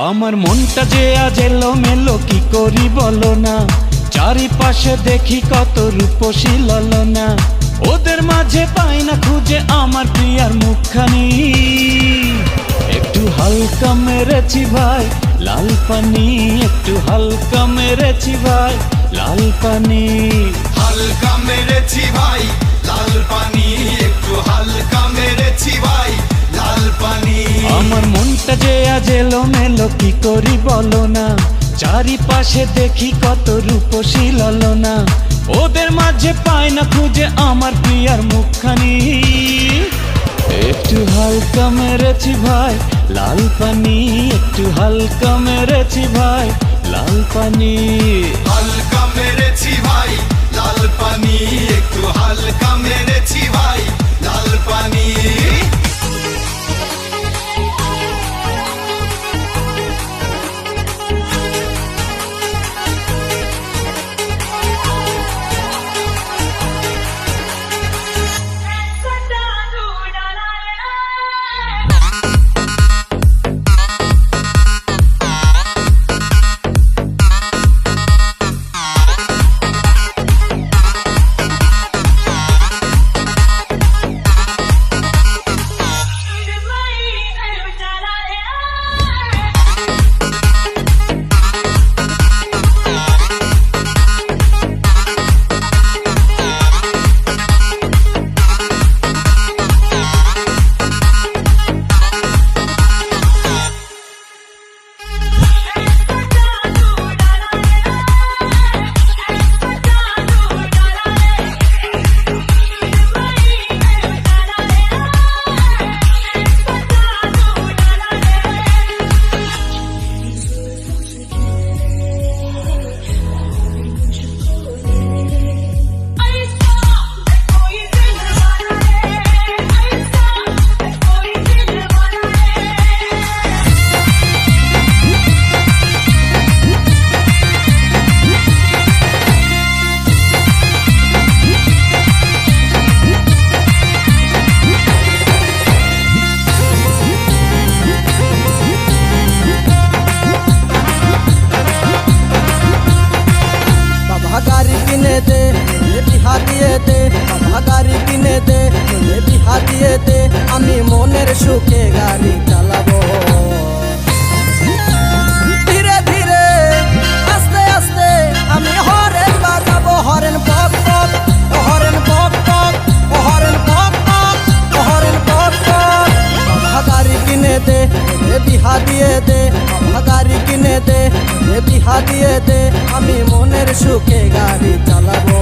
আমার মনটা যে আজ এলোমেলো কি করি বলো না, চারিপাশে দেখি কত রূপসী ললনা, ওদের মাঝে পাই না খুঁজে আমার প্রিয়ার মুখখানি। একটু হালকা মেরেছি ভাই লাল পানি, একটু হালকা মেরেছি ভাই লাল পানি, হালকা মেরেছি ভাই লাল পানি, একটু হালকা মেরেছি ভাই লাল পানি। আমার মনটা যে আজ এলোমেলো কি করি বলো না, চারিপাশে দেখি কত রূপসী ললনা, ওদের মাঝে পাই না খুঁজে আমার প্রিয়ার মুখখানি। একটু হালকা মেরেছি ভাই লাল পানি, একটু হালকা মেরেছি ভাই লাল পানি, হালকা মেরেছি ভাই লাল পানি, একটু হালকা মেরেছি ভাই লাল পানি। गाड़ी किने दे मुझे बिहा दिए दे, बाबा गाड़ी किने दे मुझे बिहा दिए दे, आमी मोनेर सुखे गाड़ी चालाबो। धीरे धीरे आस्ते आस्ते आमी हरेन बाजाबो, हरेन बक बक हरेन बक बक हरेन बक बक हरेन बक बक। बाबा गाड़ी किने दे मुझे बिहा दिए दे, बाबा गाड़ी किने दे मुझे बिहा दिए दे, आमी मोनेर सुखे गाड़ी चालाबो।